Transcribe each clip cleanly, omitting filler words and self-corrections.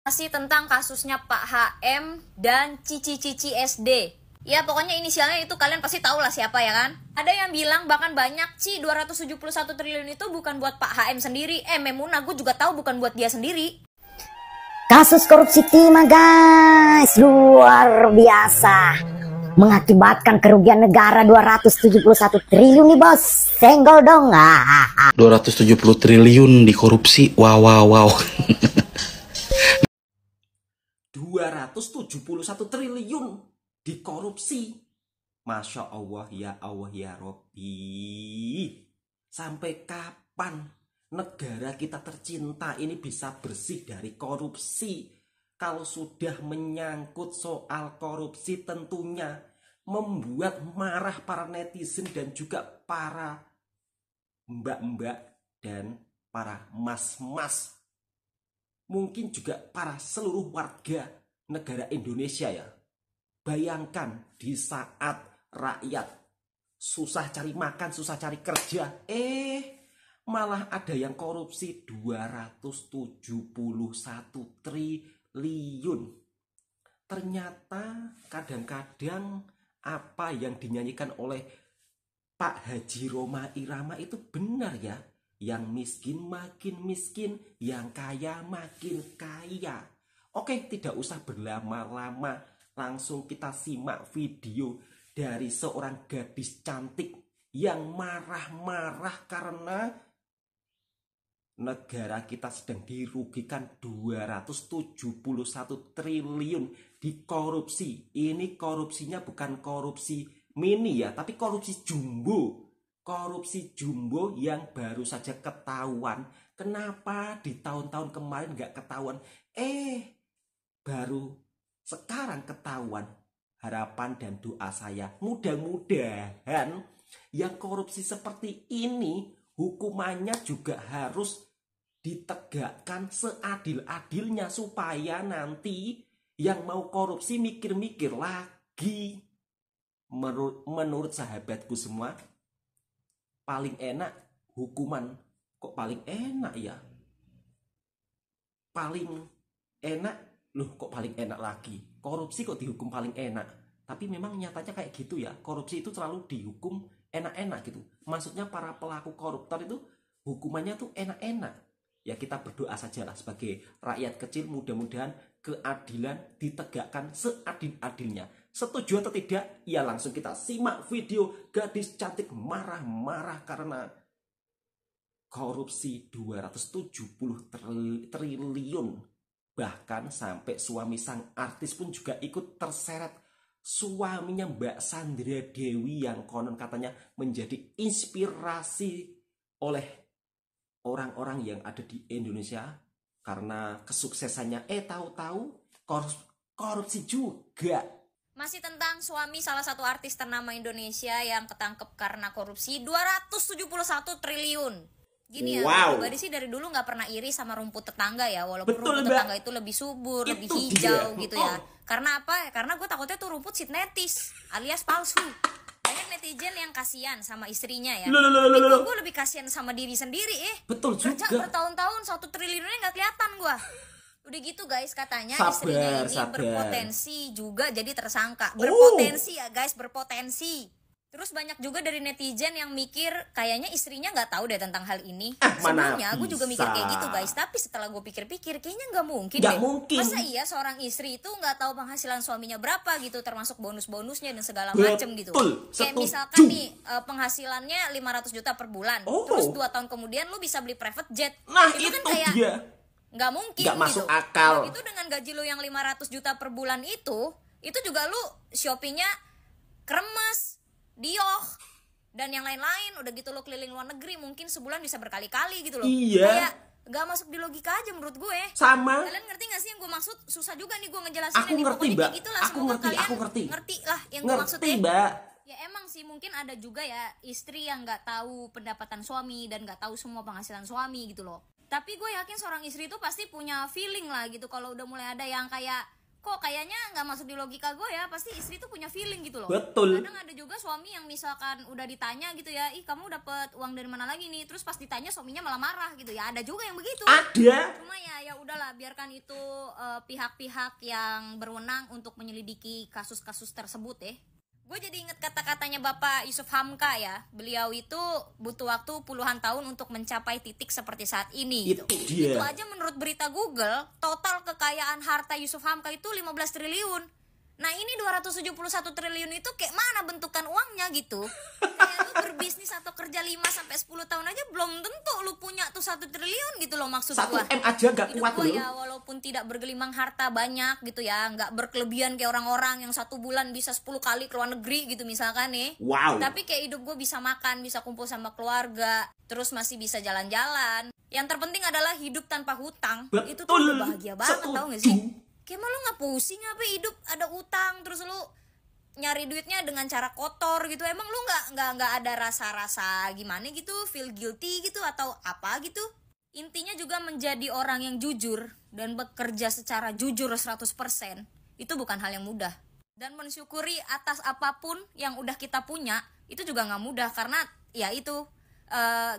Masih tentang kasusnya Pak HM dan Cici-Cici SD. Ya pokoknya inisialnya itu kalian pasti tahu lah siapa ya kan. Ada yang bilang bahkan banyak 271 triliun itu bukan buat Pak HM sendiri. Memuna gue juga tahu bukan buat dia sendiri. Kasus korupsi timah guys, luar biasa. Mengakibatkan kerugian negara 271 triliun nih bos. Senggol dong. 270 triliun dikorupsi. Wow. 271 triliun dikorupsi. Masya Allah ya Robbi. Sampai kapan negara kita tercinta ini bisa bersih dari korupsi? Kalau sudah menyangkut soal korupsi tentunya membuat marah para netizen dan juga para mbak-mbak dan para mas-mas. Mungkin juga para seluruh warga negara Indonesia ya. Bayangkan di saat rakyat susah cari makan, susah cari kerja, malah ada yang korupsi 271 triliun. Ternyata kadang-kadang apa yang dinyanyikan oleh Pak Haji Rhoma Irama itu benar ya. Yang miskin makin miskin, yang kaya makin kaya. Oke, tidak usah berlama-lama, langsung kita simak video dari seorang gadis cantik yang marah-marah karena negara kita sedang dirugikan 271 triliun dikorupsi. Ini korupsinya bukan korupsi mini ya, tapi korupsi jumbo. Korupsi jumbo yang baru saja ketahuan. Kenapa di tahun-tahun kemarin nggak ketahuan? Baru sekarang ketahuan. Harapan dan doa saya mudah-mudahan yang korupsi seperti ini hukumannya juga harus ditegakkan seadil-adilnya supaya nanti yang mau korupsi mikir-mikir lagi. Menurut sahabatku semua, paling enak hukuman. Kok paling enak ya? Paling enak loh, kok paling enak lagi? Korupsi kok dihukum paling enak? Tapi memang nyatanya kayak gitu ya. Korupsi itu selalu dihukum enak-enak gitu. Maksudnya para pelaku koruptor itu hukumannya tuh enak-enak. Ya kita berdoa sajalah sebagai rakyat kecil, mudah-mudahan keadilan ditegakkan seadil-adilnya. Setuju atau tidak? Ya langsung kita simak video gadis cantik marah-marah karena korupsi 270 triliun. Bahkan sampai suami sang artis pun juga ikut terseret. Suaminya Mbak Sandra Dewi yang konon katanya menjadi inspirasi oleh orang-orang yang ada di Indonesia karena kesuksesannya. Tahu-tahu korupsi juga. Masih tentang suami salah satu artis ternama Indonesia yang ketangkep karena korupsi 271 triliun. Gini ya, pribadi sih dari dulu nggak pernah iri sama rumput tetangga ya. Walaupun rumput tetangga itu lebih subur, lebih hijau gitu ya. Karena apa? Karena gue takutnya tuh rumput sintetis alias palsu. Banyak netizen yang kasihan sama istrinya ya. Tapi gue lebih kasihan sama diri sendiri Betul juga. Kerja bertahun-tahun 1 triliunnya nggak kelihatan gue. Udah gitu guys, katanya istrinya ini berpotensi juga jadi tersangka. Berpotensi ya guys, berpotensi. Terus banyak juga dari netizen yang mikir kayaknya istrinya nggak tahu deh tentang hal ini. Sebelumnya gue juga mikir kayak gitu guys, tapi setelah gue pikir-pikir kayaknya nggak mungkin deh. Masa iya seorang istri itu nggak tahu penghasilan suaminya berapa gitu, termasuk bonus-bonusnya dan segala macem gitu. Kayak misalkan nih penghasilannya 500 juta per bulan, terus 2 tahun kemudian lu bisa beli private jet. Nah itu kan kayak nggak mungkin, nggak gitu. masuk akal. Itu dengan gaji lu yang 500 juta per bulan itu juga lu shoppingnya Kremes, Dioh, dan yang lain-lain. Udah gitu lo keliling luar negeri mungkin sebulan bisa berkali-kali gitu loh. Iya. Kayak gak masuk di logika aja menurut gue. Sama. Kalian ngerti gak sih yang gue maksud? Susah juga nih gue ngejelasinnya. Aku ngerti mbak. Gitulah, aku ngerti. Ngerti lah yang gue maksud ya. Mbak. Ya emang sih mungkin ada juga ya istri yang gak tahu pendapatan suami dan gak tahu semua penghasilan suami gitu loh. Tapi gue yakin seorang istri itu pasti punya feeling lah gitu kalau udah mulai ada yang kayak kok kayaknya nggak masuk di logika gue ya. Pasti istri tuh punya feeling gitu loh. Betul. Kadang ada juga suami yang misalkan udah ditanya gitu ya, ih kamu dapat uang dari mana lagi nih, terus pas ditanya suaminya malah marah gitu ya. Ada juga yang begitu. Ada. Cuma ya udahlah, biarkan itu pihak-pihak yang berwenang untuk menyelidiki kasus-kasus tersebut ya. Gue jadi inget kata-katanya Bapak Yusuf Hamka ya. Beliau itu butuh waktu puluhan tahun untuk mencapai titik seperti saat ini gitu. Itu aja menurut berita Google, total kekayaan harta Yusuf Hamka itu 15 triliun. Nah ini 271 triliun itu kayak mana bentukan uangnya gitu. Kayak lu berbisnis atau kerja 5-10 tahun aja belum tentu lu punya tuh 1 triliun gitu loh, maksud gua. 1 M aja gak kuat gua loh. ya walaupun tidak bergelimang harta banyak gitu ya, gak berkelebihan kayak orang-orang yang 1 bulan bisa 10 kali ke luar negeri gitu misalkan nih. Wow. Tapi kayak hidup gue bisa makan, bisa kumpul sama keluarga, terus masih bisa jalan-jalan. Yang terpenting adalah hidup tanpa hutang. Betul. Itu tuh udah bahagia banget, tau gak sih? Kayak malu gak pusing apa hidup ada utang terus lu nyari duitnya dengan cara kotor gitu. Emang lu nggak ada rasa-rasa gimana gitu, feel guilty gitu atau apa gitu? Intinya juga menjadi orang yang jujur dan bekerja secara jujur 100% itu bukan hal yang mudah. Dan mensyukuri atas apapun yang udah kita punya itu juga nggak mudah, karena ya itu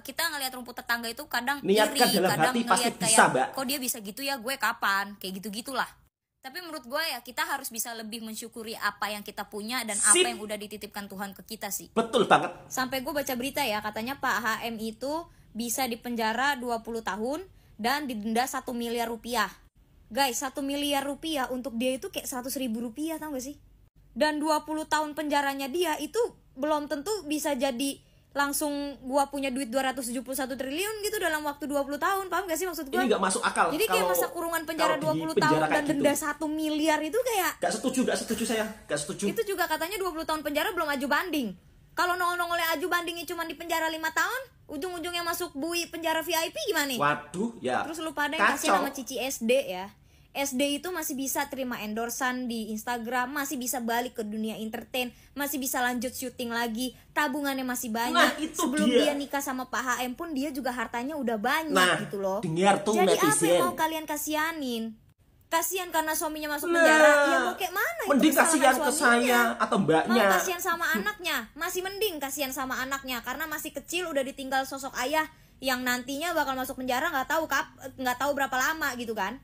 kita ngelihat rumput tetangga itu kadang niatkan iri, dalam kadang hati pasti ngelihat bisa, Mbak. kok dia bisa gitu ya, gue kapan, kayak gitu-gitulah. Tapi menurut gue ya kita harus bisa lebih mensyukuri apa yang kita punya dan apa yang udah dititipkan Tuhan ke kita sih. Betul banget. Sampai gue baca berita ya, katanya Pak HM itu bisa dipenjara 20 tahun dan didenda 1 miliar rupiah. Guys, 1 miliar rupiah untuk dia itu kayak 100 ribu rupiah, tau gak sih? Dan 20 tahun penjaranya dia itu belum tentu bisa jadi langsung gua punya duit 271 triliun gitu dalam waktu 20 tahun. Paham gak sih maksud gua? Ini gak masuk akal. Jadi kayak masa kurungan penjara 20 tahun dan denda 1 miliar itu kayak Gak setuju saya. Gak setuju. Itu juga katanya 20 tahun penjara belum aju banding. Kalau nongol-nongolnya aju bandingnya cuma di penjara 5 tahun, ujung-ujungnya masuk bui penjara VIP gimana nih? Waduh, ya. Terus lu pada yang kasih nama Cici SD ya. SD itu masih bisa terima endorsan di Instagram, masih bisa balik ke dunia entertain, masih bisa lanjut syuting lagi, tabungannya masih banyak. Nah, itu sebelum dia nikah sama Pak HM pun dia juga hartanya udah banyak gitu loh. Dengar tuh jadi netizen. apa yang mau kalian kasihanin? Kasihan karena suaminya masuk penjara, ya mau kayak mana itu? Mending kasihan ke saya atau mbaknya. Mau kasihan sama anaknya, masih mending kasihan sama anaknya karena masih kecil udah ditinggal sosok ayah yang nantinya bakal masuk penjara nggak tahu berapa lama gitu kan.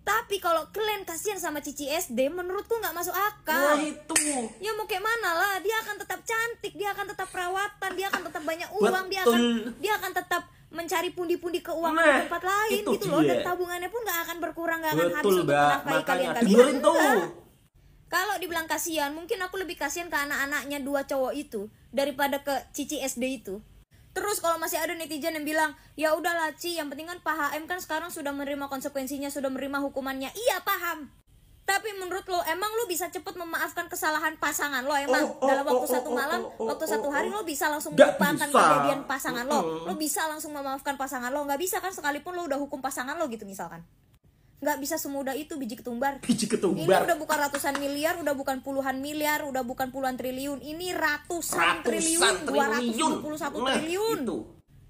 Tapi kalau kalian kasihan sama Cici SD, menurutku nggak masuk akal. Wah itu. Ya mau kayak mana lah, dia akan tetap cantik, dia akan tetap perawatan, dia akan tetap banyak uang, dia akan tetap mencari pundi-pundi keuangan di tempat lain gitu loh. Dan tabungannya pun nggak akan berkurang, nggak akan habis untuk menafkahi kalian. Kalau dibilang kasihan, mungkin aku lebih kasihan ke anak-anaknya 2 cowok itu daripada ke Cici SD itu. Terus kalau masih ada netizen yang bilang, ya udahlah Ci, yang penting kan Pak HM kan sekarang sudah menerima konsekuensinya, sudah menerima hukumannya. Iya paham. Tapi menurut lo, emang lo bisa cepet memaafkan kesalahan pasangan lo? Emang dalam waktu 1 malam, waktu 1 hari lo bisa langsung melupakan kejadian pasangan lo? Lo bisa langsung memaafkan pasangan lo? Nggak bisa kan, sekalipun lo udah hukum pasangan lo gitu misalkan. Nggak bisa semudah itu biji ketumbar. Ini udah bukan ratusan miliar, udah bukan puluhan miliar, udah bukan puluhan triliun. Ini ratusan triliun, 271 triliun.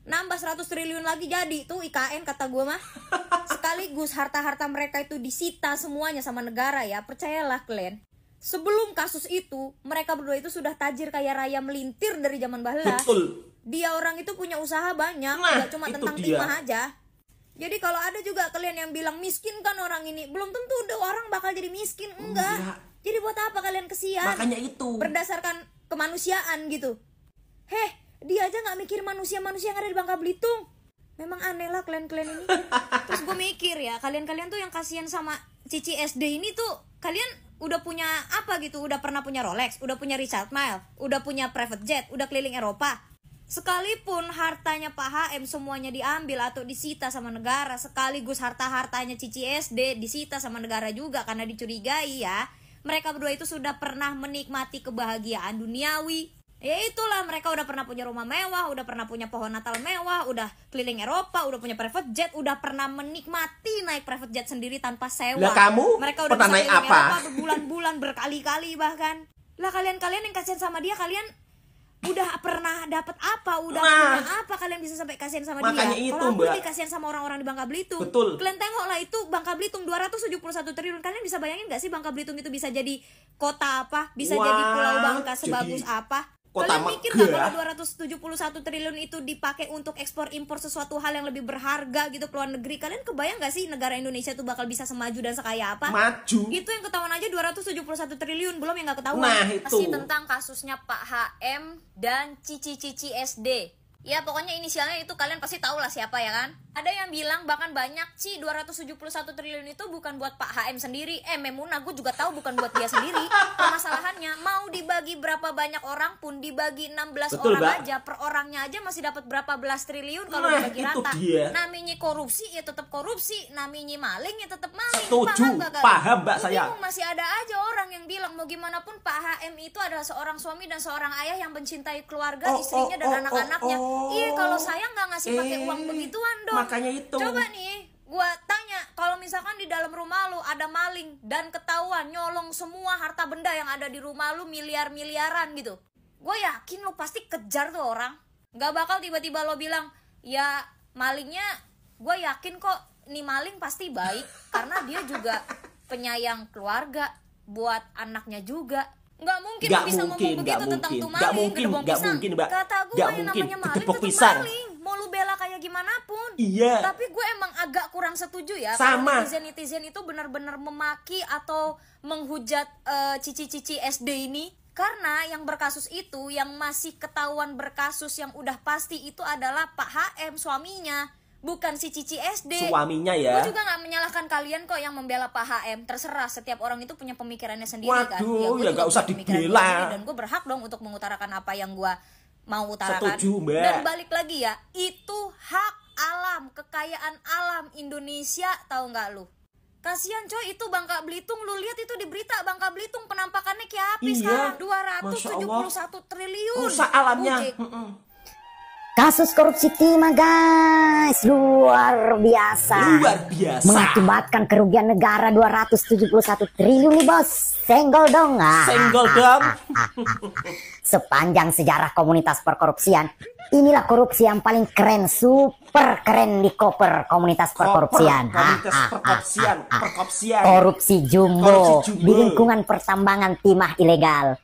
Nambah 100 triliun lagi jadi tuh IKN kata gue mah. Sekaligus harta-harta mereka itu disita semuanya sama negara ya. Percayalah kalian. Sebelum kasus itu, mereka berdua itu sudah tajir kaya raya melintir dari zaman bahla. Betul. Dia orang itu punya usaha banyak, nggak cuma tentang timah aja. Jadi kalau ada juga kalian yang bilang miskin kan orang ini, belum tentu udah orang bakal jadi miskin, enggak. Jadi buat apa kalian kesian? Makanya itu. Berdasarkan kemanusiaan gitu. Dia aja nggak mikir manusia-manusia yang ada di Bangka Belitung. Memang aneh lah kalian-kalian ini. Terus gue mikir ya, kalian-kalian tuh yang kasihan sama Cici SD ini tuh, kalian udah punya apa gitu? Udah pernah punya Rolex, udah punya Richard Mille, udah punya private jet, udah keliling Eropa. Sekalipun hartanya Pak HM semuanya diambil atau disita sama negara, sekaligus harta-hartanya Cici SD disita sama negara juga karena dicurigai ya, mereka berdua itu sudah pernah menikmati kebahagiaan duniawi. Ya itulah, mereka udah pernah punya rumah mewah, udah pernah punya pohon Natal mewah, udah keliling Eropa, udah punya private jet, udah pernah menikmati naik private jet sendiri tanpa sewa. Lah kamu mereka udah pernah naik apa? Berbulan-bulan, berkali-kali bahkan. Lah kalian yang kasihan sama dia, kalian udah pernah dapat apa, udah punya apa, kalian bisa sampai kasihan sama makanya dia. itu, Kalau aku Mbak, lebih kasihan sama orang-orang di Bangka Belitung. Betul. Kalian tengoklah itu Bangka Belitung 271 triliun. Kalian bisa bayangin gak sih Bangka Belitung itu bisa jadi kota apa? Bisa jadi Pulau Bangka sebagus apa? Kota Kalian mikir gak megah. kalau 271 triliun itu dipakai untuk ekspor impor sesuatu hal yang lebih berharga gitu ke luar negeri? Kalian kebayang gak sih negara Indonesia tuh bakal bisa semaju dan sekaya apa? Maju. Itu yang ketahuan aja 271 triliun, belum yang gak ketahuan. Nah, itu. Masih tentang kasusnya Pak HM dan Cici SD. Ya pokoknya inisialnya itu kalian pasti tahu lah siapa ya kan. Ada yang bilang bahkan banyak 271 triliun itu bukan buat Pak HM sendiri. Memuna gue juga tahu bukan buat dia sendiri. Permasalahannya mau dibagi berapa banyak orang pun, dibagi 16 Betul, orang Mbak. aja, per orangnya aja masih dapat berapa belas triliun kalau Nah, dibagi itu rata. dia. Namanya korupsi ya tetap korupsi, namanya maling ya tetap maling. Setuju, paham, Mbak, Gua saya. bingung, masih ada aja orang yang bilang mau gimana pun Pak HM itu adalah seorang suami dan seorang ayah yang mencintai keluarga, istrinya dan anak-anaknya. Iya, kalau saya nggak ngasih pakai uang begituan dong. Makanya itu. Coba nih, gua tanya, kalau misalkan di dalam rumah lu ada maling dan ketahuan nyolong semua harta benda yang ada di rumah lu miliaran gitu, gue yakin lu pasti kejar tuh orang. Nggak bakal tiba-tiba lo bilang, ya malingnya, gue yakin kok nih maling pasti baik karena dia juga penyayang keluarga buat anaknya juga. Nggak mungkin Nggak lu bisa mungkin, ngomong begitu nggak tentang mungkin, tuh nggak maling, mungkin, gedebong nggak pisang. mungkin, Mbak. Kata gue Nggak yang mungkin, namanya maling gedebong tetep pisang. maling, mau lu bela kayak gimana pun. Iya. Tapi gue emang agak kurang setuju ya Sama. kalau netizen itu benar-benar memaki atau menghujat cici-cici SD ini. Karena yang berkasus itu, yang masih ketahuan berkasus yang udah pasti itu adalah Pak HM suaminya, bukan si Cici SD. Suaminya ya. Gue juga gak menyalahkan kalian kok yang membela Pak HM. Terserah, setiap orang itu punya pemikirannya sendiri. Waduh, kan. Gue ya juga gak usah punya pemikiran dibela. gue sendiri, dan gue berhak dong untuk mengutarakan apa yang gue mau utarakan. Setuju, Mbak. Dan balik lagi ya, itu hak alam, kekayaan alam Indonesia, tahu nggak lu? Kasihan coy, itu Bangka Belitung, lu lihat itu di berita Bangka Belitung penampakannya kayak apa Iya, sekarang? Masya Allah. 271 triliun. Rusak alamnya. Ujek. Kasus korupsi timah guys, luar biasa. Luar biasa. Mengakibatkan kerugian negara 271 triliun nih bos. Senggol dong. Senggol dong. Sepanjang sejarah komunitas perkorupsian, inilah korupsi yang paling keren, super keren di koper komunitas perkorupsian. Komunitas perkorupsian, perkorupsian. Korupsi jumbo Korupsi jumbo. di lingkungan pertambangan timah ilegal.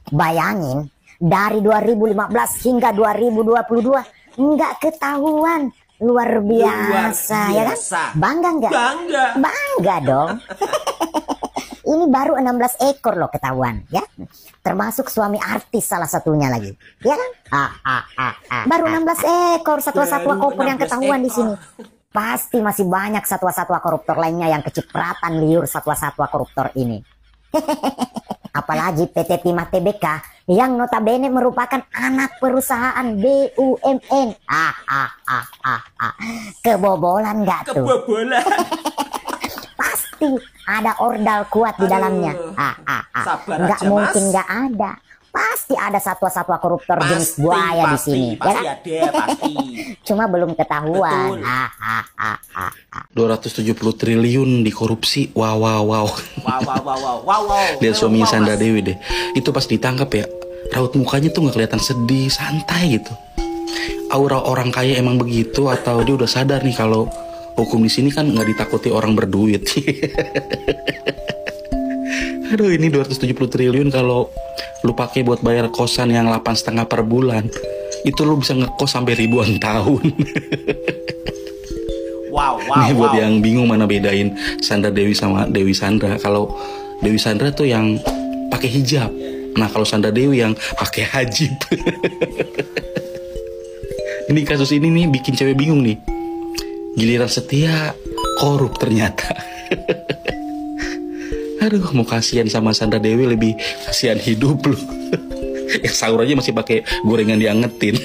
Bayangin, dari 2015 hingga 2022 nggak ketahuan. Luar biasa, ya kan? Bangga nggak? Bangga. Bangga dong. Ini baru 16 ekor loh ketahuan, ya. Termasuk suami artis salah satunya lagi, ya kan? Baru 16 ekor satwa-satwa Baru koper yang 16 ketahuan di ekor. sini. Pasti masih banyak satwa-satwa koruptor lainnya yang kecipratan liur satwa-satwa koruptor ini. Apalagi PT Timah Tbk yang notabene merupakan anak perusahaan BUMN. Kebobolan nggak tuh? Kebobolan. Pasti ada ordal kuat di dalamnya. Sabar Nggak aja, mungkin Mas. nggak ada. Pasti ada satwa-satwa koruptor jenis buaya di sini, ya Pasti kan? ada, pasti. Cuma belum ketahuan. Betul. 270 triliun dikorupsi. Wow, wow, wow. Wow, wow, wow, wow, wow, wow. Lihat suaminya Wow, Sandra Mas. Dewi deh. Itu pas ditangkap ya, raut mukanya tuh nggak kelihatan sedih, santai gitu. Aura orang kaya emang begitu, atau dia udah sadar nih kalau hukum di sini kan nggak ditakuti orang berduit. Aduh, ini 270 triliun kalau lu pakai buat bayar kosan yang 8,5 per bulan, itu lu bisa ngekos sampai ribuan tahun. Wow, wow, Nih buat wow. yang bingung mana bedain Sandra Dewi sama Dewi Sandra. Kalau Dewi Sandra tuh yang pakai hijab. Nah, kalau Sandra Dewi yang pakai hajib. Ini kasus ini nih bikin cewek bingung nih. Giliran setia, korup ternyata. Aduh, mau kasihan sama Sandra Dewi lebih kasihan hidup lu. Ya sahur aja masih pakai gorengan diangetin.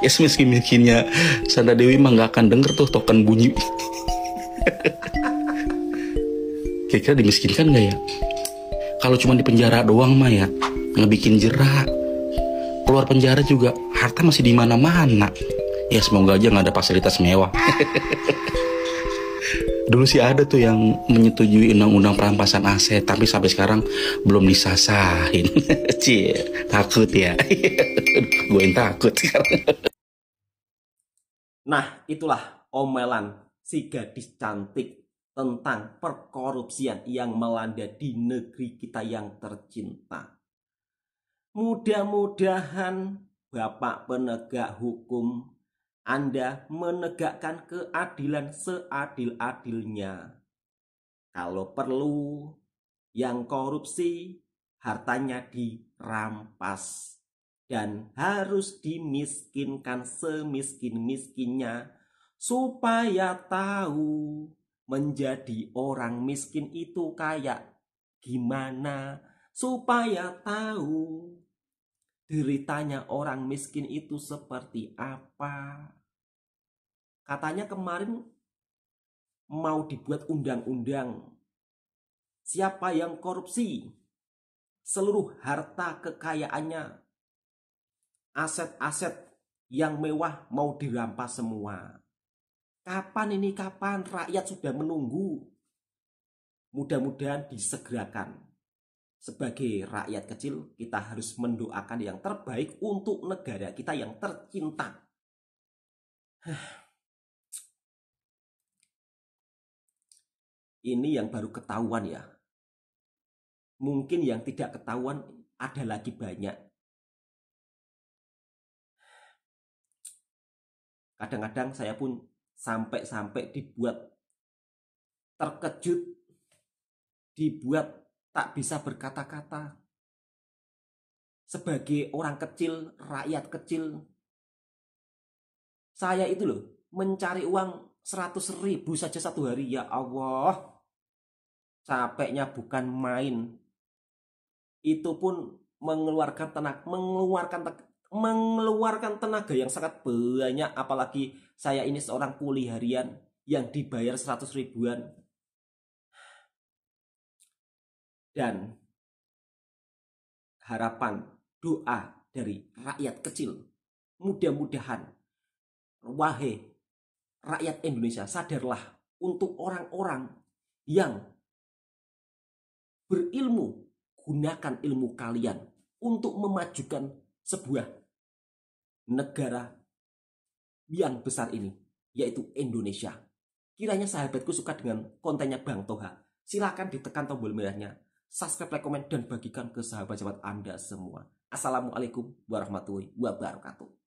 Ya semiskin-miskinnya Sandra Dewi mah gak akan denger tuh token bunyi. Kira-kira dimiskinkan gak ya? Kalau cuma di penjara doang mah ya ngebikin jerak. Keluar penjara juga harta masih di mana-mana. Ya semoga aja nggak ada fasilitas mewah. Dulu sih ada tuh yang menyetujui undang-undang perampasan aset, tapi sampai sekarang belum disasahin. Cie, takut ya. Gue yang takut sekarang. Nah, itulah omelan si gadis cantik tentang perkorupsian yang melanda di negeri kita yang tercinta. Mudah-mudahan Bapak penegak hukum, Anda menegakkan keadilan seadil-adilnya. Kalau perlu, yang korupsi hartanya dirampas dan harus dimiskinkan semiskin-miskinnya supaya tahu menjadi orang miskin itu kayak gimana, supaya tahu deritanya orang miskin itu seperti apa. Katanya kemarin mau dibuat undang-undang. Siapa yang korupsi, seluruh harta kekayaannya, aset-aset yang mewah mau dirampas semua. Kapan ini, kapan? Rakyat sudah menunggu. Mudah-mudahan disegerakan. Sebagai rakyat kecil, kita harus mendoakan yang terbaik untuk negara kita yang tercinta. Ini yang baru ketahuan ya. Mungkin yang tidak ketahuan ada lagi banyak. Kadang-kadang saya pun sampai dibuat terkejut, dibuat tak bisa berkata-kata. Sebagai orang kecil, rakyat kecil, saya itu loh mencari uang 100.000 saja satu hari. Ya Allah, capeknya bukan main. Itu pun mengeluarkan tenaga yang sangat banyak. Apalagi saya ini seorang kuli harian yang dibayar 100 ribuan. Dan harapan, doa dari rakyat kecil, mudah-mudahan wahai rakyat Indonesia, sadarlah untuk orang-orang yang berilmu, gunakan ilmu kalian untuk memajukan sebuah negara yang besar ini, yaitu Indonesia. Kiranya sahabatku suka dengan kontennya Bang Toha, silakan ditekan tombol merahnya, subscribe, like, komen, dan bagikan ke sahabat-sahabat Anda semua. Assalamualaikum warahmatullahi wabarakatuh.